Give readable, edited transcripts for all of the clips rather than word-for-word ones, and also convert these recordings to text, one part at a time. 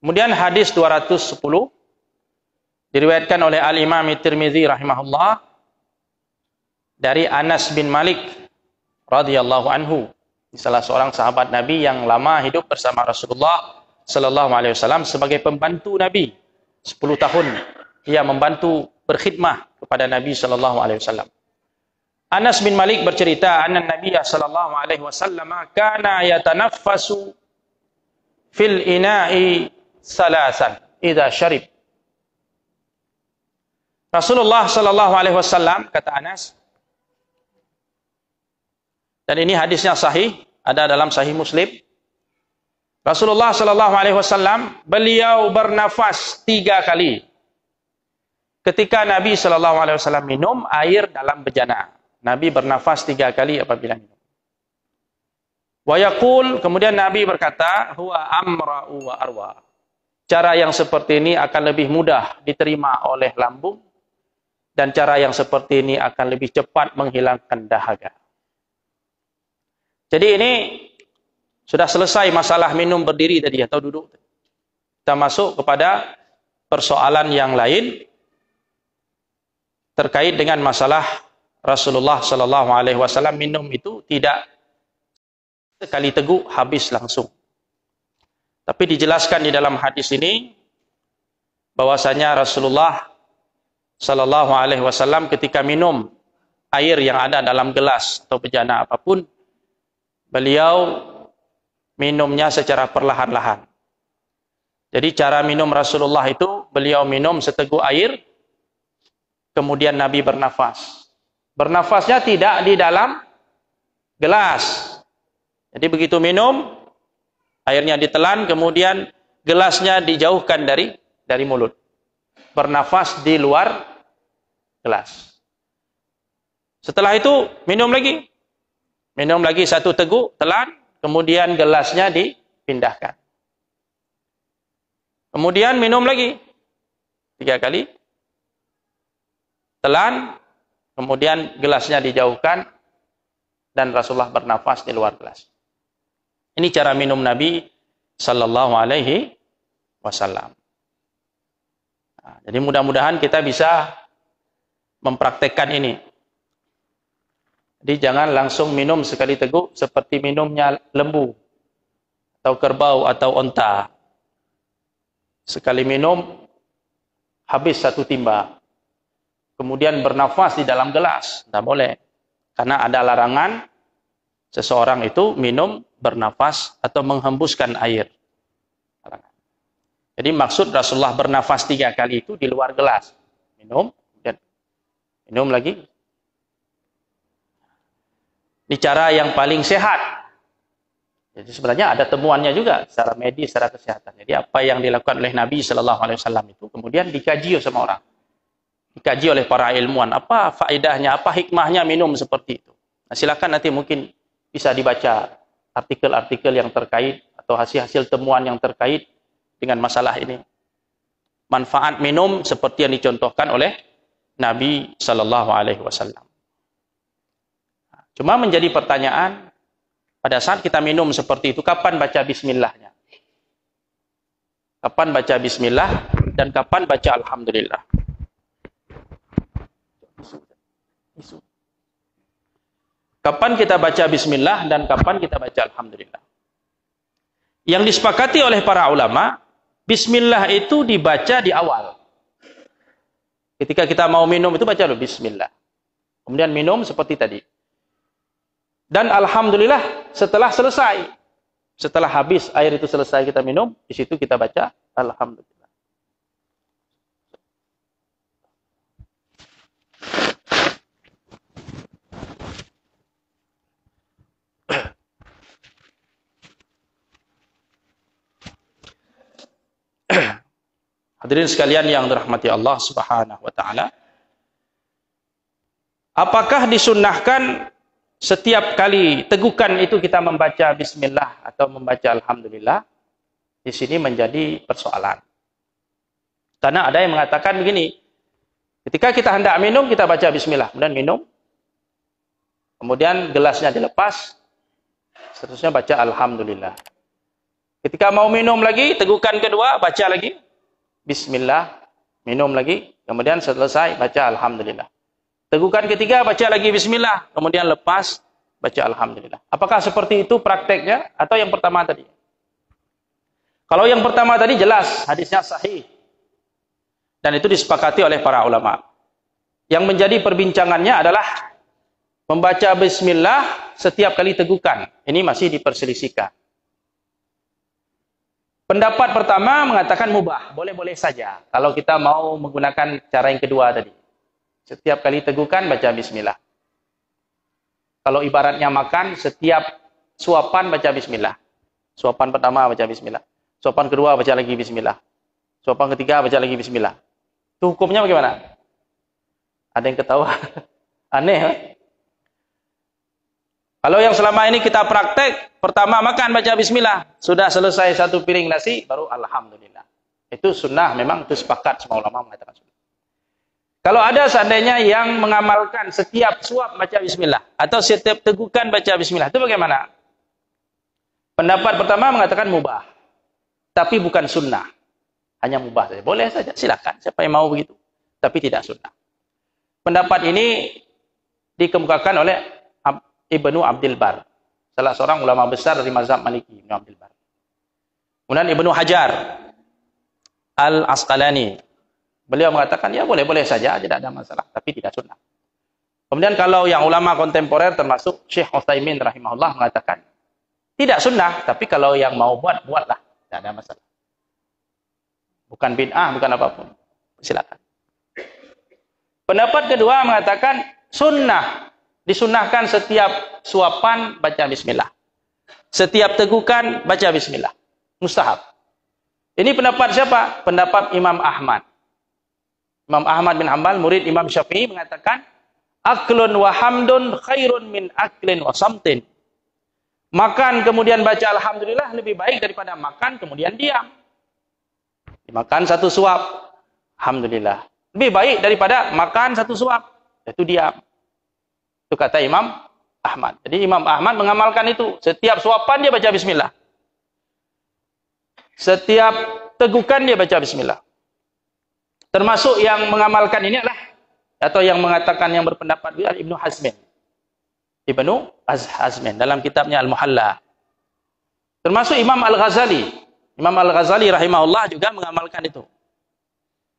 Kemudian hadis 210 diriwayatkan oleh Al-Imam Tirmidzi rahimahullah dari Anas bin Malik radhiyallahu anhu, salah seorang sahabat Nabi yang lama hidup bersama Rasulullah sallallahu alaihi wasallam sebagai pembantu Nabi. 10 tahun ia membantu berkhidmah kepada Nabi sallallahu alaihi wasallam. Anas bin Malik bercerita, anna Nabiy sallallahu alaihi wasallam kana yatanaffasu fil ina'i salasan idza syarib. Rasulullah sallallahu alaihi wasallam, kata Anas, dan ini hadisnya sahih, ada dalam Sahih Muslim. Rasulullah sallallahu alaihi wasallam beliau bernafas 3 kali ketika Nabi sallallahu alaihi wasallam minum air dalam bejana. Nabi bernafas 3 kali apabila minum. Wa yaqul, kemudian Nabi berkata, huwa amra'u wa arwa. Cara yang seperti ini akan lebih mudah diterima oleh lambung, dan cara yang seperti ini akan lebih cepat menghilangkan dahaga. Jadi ini sudah selesai masalah minum berdiri tadi atau duduk. Kita masuk kepada persoalan yang lain terkait dengan masalah Rasulullah sallallahu alaihi wasallam minum itu tidak sekali teguk habis langsung. Tapi dijelaskan di dalam hadis ini bahwasanya Rasulullah sallallahu alaihi wasallam ketika minum air yang ada dalam gelas atau bejana apapun, beliau minumnya secara perlahan-lahan. Jadi cara minum Rasulullah itu, beliau minum seteguk air, kemudian Nabi bernafas. Bernafasnya tidak di dalam gelas. Jadi begitu minum, airnya ditelan, kemudian gelasnya dijauhkan dari mulut. Bernafas di luar gelas. Setelah itu, minum lagi. Minum lagi 1 teguk, telan, kemudian gelasnya dipindahkan. Kemudian minum lagi 3 kali, telan, kemudian gelasnya dijauhkan, dan Rasulullah bernafas di luar gelas. Ini cara minum Nabi sallallahu alaihi wasallam. Nah, jadi mudah-mudahan kita bisa mempraktekkan ini. Jadi jangan langsung minum sekali teguk seperti minumnya lembu atau kerbau atau onta. Sekali minum habis 1 timba. Kemudian bernafas di dalam gelas. Tidak boleh. Karena ada larangan seseorang itu minum, bernafas atau menghembuskan air. Jadi maksud Rasulullah bernafas 3 kali itu di luar gelas. Minum, dan minum lagi. Ini cara yang paling sehat. Jadi sebenarnya ada temuannya juga secara medis, secara kesehatan. Jadi apa yang dilakukan oleh Nabi Sallallahu Alaihi Wasallam itu kemudian dikaji sama orang, dikaji oleh para ilmuwan. Apa faedahnya, apa hikmahnya minum seperti itu? Nah, silakan nanti mungkin bisa dibaca artikel-artikel yang terkait atau hasil-hasil temuan yang terkait dengan masalah ini. Manfaat minum seperti yang dicontohkan oleh Nabi Sallallahu Alaihi Wasallam. Cuma menjadi pertanyaan, pada saat kita minum seperti itu, kapan baca bismillahnya? Kapan baca bismillah dan kapan baca alhamdulillah? Kapan kita baca bismillah dan kapan kita baca alhamdulillah? Yang disepakati oleh para ulama, bismillah itu dibaca di awal. Ketika kita mau minum itu baca dulu bismillah. Kemudian minum seperti tadi. Dan alhamdulillah setelah selesai. Setelah habis air itu selesai kita minum, di situ kita baca alhamdulillah. Hadirin sekalian yang dirahmati Allah Subhanahu wa taala. Apakah disunnahkan setiap kali tegukan itu kita membaca bismillah atau membaca alhamdulillah? Di sini menjadi persoalan. Karena ada yang mengatakan begini, ketika kita hendak minum, kita baca bismillah, kemudian minum, kemudian gelasnya dilepas, seterusnya baca alhamdulillah. Ketika mau minum lagi, tegukan kedua, baca lagi bismillah, minum lagi, kemudian selesai baca alhamdulillah. Tegukan ketiga, baca lagi bismillah, kemudian lepas, baca alhamdulillah. Apakah seperti itu prakteknya atau yang pertama tadi? Kalau yang pertama tadi jelas, hadisnya sahih. Dan itu disepakati oleh para ulama. Yang menjadi perbincangannya adalah membaca bismillah setiap kali tegukan. Ini masih diperselisihkan. Pendapat pertama mengatakan mubah, boleh-boleh saja. Kalau kita mau menggunakan cara yang kedua tadi. Setiap kali tegukan baca bismillah. Kalau ibaratnya makan, setiap suapan baca bismillah. Suapan pertama baca bismillah. Suapan kedua baca lagi bismillah. Suapan ketiga baca lagi bismillah. Itu hukumnya bagaimana? Ada yang ketawa? Aneh, kan? Kalau yang selama ini kita praktek, pertama makan baca bismillah. Sudah selesai satu piring nasi, baru alhamdulillah. Itu sunnah, memang itu sepakat semua ulama mengatakan sunnah. Kalau ada seandainya yang mengamalkan setiap suap baca bismillah, atau setiap tegukan baca bismillah, itu bagaimana? Pendapat pertama mengatakan mubah. Tapi bukan sunnah. Hanya mubah saja. Boleh saja, silakan. Siapa yang mau begitu. Tapi tidak sunnah. Pendapat ini dikemukakan oleh Ibnu Abdul Bar, salah seorang ulama besar dari mazhab Maliki, Ibnu Abdul Bar. Kemudian Ibnu Hajar Al-Asqalani, beliau mengatakan ya boleh-boleh saja, tidak ada masalah, tapi tidak sunnah. Kemudian kalau yang ulama kontemporer termasuk Syekh Utsaimin rahimahullah mengatakan tidak sunnah, tapi kalau yang mau buat, buatlah, tidak ada masalah. Bukan bid'ah, bukan apapun. Silakan. Pendapat kedua mengatakan sunnah. Disunnahkan setiap suapan baca bismillah. Setiap tegukan baca bismillah. Mustahab. Ini pendapat siapa? Pendapat Imam Ahmad. Imam Ahmad bin Hanbal, murid Imam Syafi'i, mengatakan aklun wa hamdun khairun min aklin wa samtin. Makan kemudian baca alhamdulillah lebih baik daripada makan kemudian diam. Dimakan satu suap, alhamdulillah. Lebih baik daripada makan satu suap, itu diam. Itu kata Imam Ahmad. Jadi Imam Ahmad mengamalkan itu. Setiap suapan dia baca bismillah. Setiap tegukan dia baca bismillah. Termasuk yang mengamalkan ini adalah, atau yang mengatakan, yang berpendapat Ibnu Hazmin. Ibnu Hazmin dalam kitabnya Al-Muhalla. Termasuk Imam Al-Ghazali. Imam Al-Ghazali rahimahullah juga mengamalkan itu.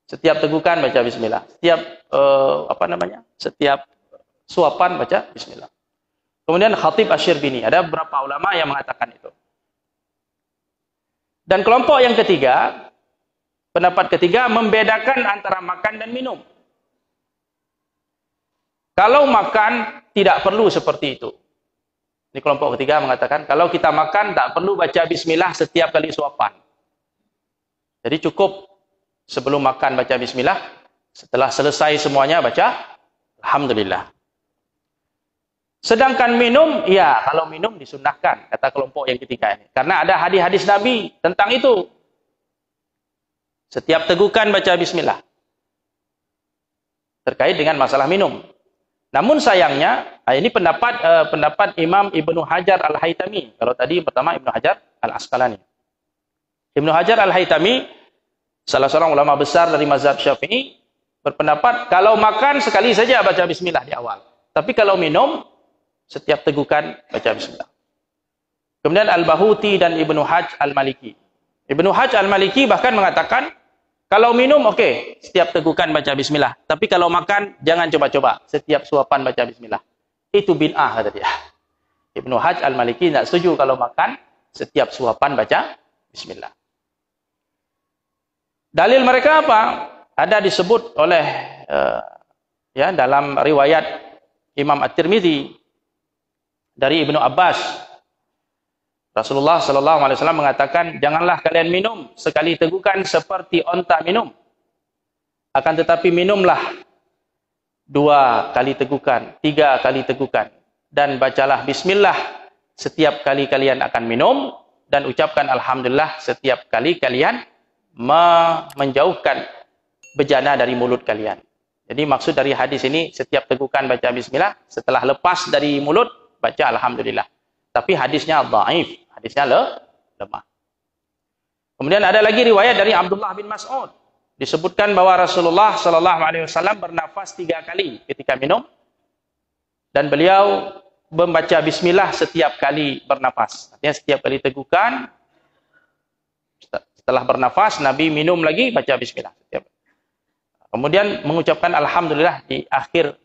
Setiap tegukan baca bismillah. Setiap setiap suapan baca bismillah. Kemudian Khatib Asy-Syirbini, ada beberapa ulama yang mengatakan itu. Dan kelompok yang ketiga, pendapat ketiga, membedakan antara makan dan minum. Kalau makan tidak perlu seperti itu. Ini kelompok ketiga mengatakan kalau kita makan tak perlu baca bismillah setiap kali suapan. Jadi cukup sebelum makan baca bismillah, setelah selesai semuanya baca alhamdulillah. Sedangkan minum, ya kalau minum disunnahkan, kata kelompok yang ketiga ini. Karena ada hadis-hadis Nabi tentang itu. Setiap tegukan baca bismillah. Terkait dengan masalah minum. Namun sayangnya, ini pendapat Imam Ibnu Hajar Al-Haytami. Kalau tadi pertama Ibnu Hajar Al-Asqalani. Ibnu Hajar Al-Haytami, salah seorang ulama besar dari mazhab Syafi'i, berpendapat kalau makan sekali saja baca bismillah di awal. Tapi kalau minum, setiap tegukan baca bismillah. Kemudian Al-Bahuti dan Ibnu Hajj Al-Maliki. Ibnu Hajj Al-Maliki bahkan mengatakan, kalau minum oke, setiap tegukan baca bismillah. Tapi kalau makan, jangan coba-coba. Setiap suapan baca bismillah. Itu bid'ah kata dia. Ibnu Hajj Al-Maliki tidak setuju kalau makan, setiap suapan baca bismillah. Dalil mereka apa? Ada disebut oleh dalam riwayat Imam At-Tirmidzi dari Ibnu Abbas. Rasulullah SAW mengatakan, janganlah kalian minum sekali tegukan seperti onta minum. Akan tetapi minumlah 2 kali tegukan, 3 kali tegukan. Dan bacalah bismillah setiap kali kalian akan minum. Dan ucapkan alhamdulillah setiap kali kalian menjauhkan bejana dari mulut kalian. Jadi maksud dari hadis ini, setiap tegukan baca bismillah, setelah lepas dari mulut, baca alhamdulillah. Tapi hadisnya dhaif, hadisnya lemah. Kemudian ada lagi riwayat dari Abdullah bin Mas'ud. Disebutkan bahwa Rasulullah sallallahu alaihi wasallam bernafas 3 kali ketika minum, dan beliau membaca bismillah setiap kali bernafas. Artinya setiap kali tegukan, setelah bernafas Nabi minum lagi baca bismillah. Kemudian mengucapkan alhamdulillah di akhir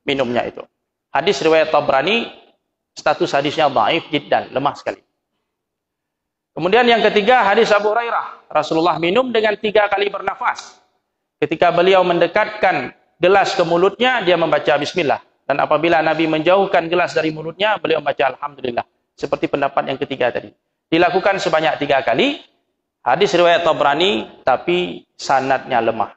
minumnya itu. Hadis riwayat Tabrani, status hadisnya dhaif jiddan, lemah sekali. Kemudian yang ketiga, hadis Abu Hurairah. Rasulullah minum dengan 3 kali bernafas. Ketika beliau mendekatkan gelas ke mulutnya, dia membaca bismillah. Dan apabila Nabi menjauhkan gelas dari mulutnya, beliau membaca alhamdulillah. Seperti pendapat yang ketiga tadi. Dilakukan sebanyak 3 kali. Hadis riwayat Tabrani, tapi sanadnya lemah.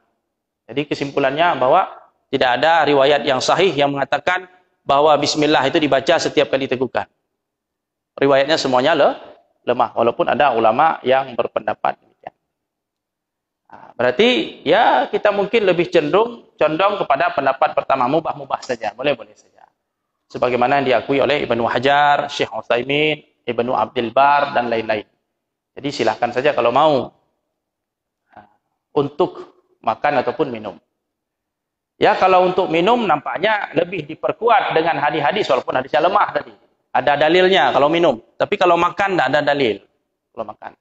Jadi kesimpulannya bahwa tidak ada riwayat yang sahih yang mengatakan bahwa bismillah itu dibaca setiap kali tegukan. Riwayatnya semuanya lemah, walaupun ada ulama yang berpendapat demikian. Berarti ya kita mungkin lebih condong kepada pendapat pertama, mubah saja, boleh saja. Sebagaimana yang diakui oleh Ibnu Hajar, Syekh Utsaimin, Ibnu Abdul Bar dan lain-lain. Jadi silahkan saja kalau mau untuk makan ataupun minum. Ya kalau untuk minum nampaknya lebih diperkuat dengan hadis-hadis, walaupun hadisnya lemah tadi. Ada dalilnya kalau minum. Tapi kalau makan tidak ada dalil. Kalau makan.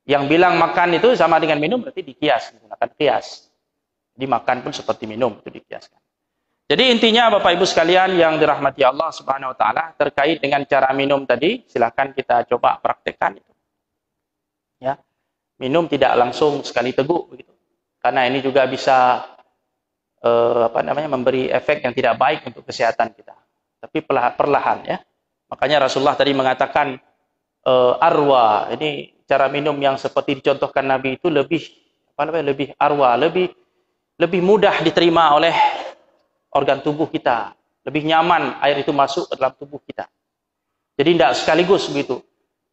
Yang bilang makan itu sama dengan minum berarti dikias. Menggunakan kias. Jadi makan pun seperti minum. Itu dikiaskan. Jadi intinya Bapak Ibu sekalian yang dirahmati Allah Subhanahu Wa Taala terkait dengan cara minum tadi. Silakan kita coba praktekkan itu. Ya, minum tidak langsung sekali teguk. Begitu. Karena ini juga bisa memberi efek yang tidak baik untuk kesehatan kita. Tapi perlahan ya. Makanya Rasulullah tadi mengatakan arwa, ini cara minum yang seperti dicontohkan Nabi itu lebih arwa, lebih mudah diterima oleh organ tubuh kita, lebih nyaman air itu masuk ke dalam tubuh kita. Jadi tidak sekaligus begitu,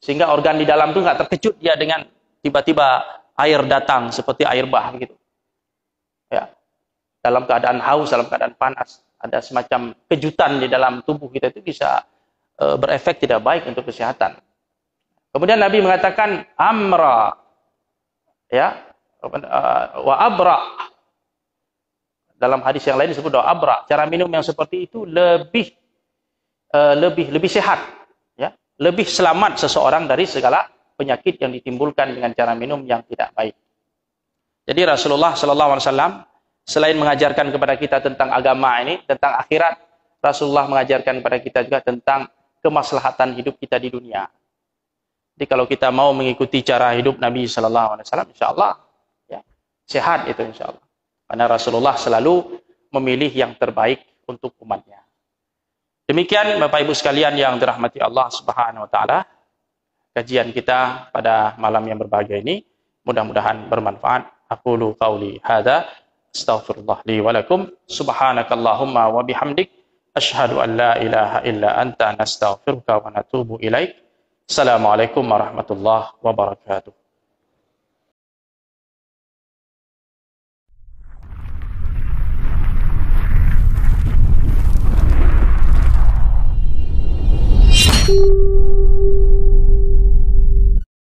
sehingga organ di dalam itu nggak terkejut dia dengan tiba-tiba air datang seperti air bah begitu. Ya, dalam keadaan haus, dalam keadaan panas, ada semacam kejutan di dalam tubuh kita itu bisa berefek tidak baik untuk kesehatan. Kemudian Nabi mengatakan amra, ya, wa abra. Dalam hadis yang lain disebut doa abra. Cara minum yang seperti itu lebih sehat, ya, lebih selamat seseorang dari segala penyakit yang ditimbulkan dengan cara minum yang tidak baik. Jadi Rasulullah Sallallahu Alaihi Wasallam selain mengajarkan kepada kita tentang agama ini, tentang akhirat, Rasulullah mengajarkan kepada kita juga tentang kemaslahatan hidup kita di dunia. Jadi kalau kita mau mengikuti cara hidup Nabi Sallallahu Alaihi Wasallam, insya Allah ya, sehat itu insya Allah. Karena Rasulullah selalu memilih yang terbaik untuk umatnya. Demikian Bapak Ibu sekalian yang dirahmati Allah Subhanahu Wa Taala, kajian kita pada malam yang berbahagia ini mudah-mudahan bermanfaat. Aqulu qauli hadza astaghfirullah li wa lakum subhanakallahumma wa bihamdik asyhadu an la ilaha illa anta nastaghfiruka wa natubu ilaik. Assalamualaikum warahmatullahi wabarakatuh.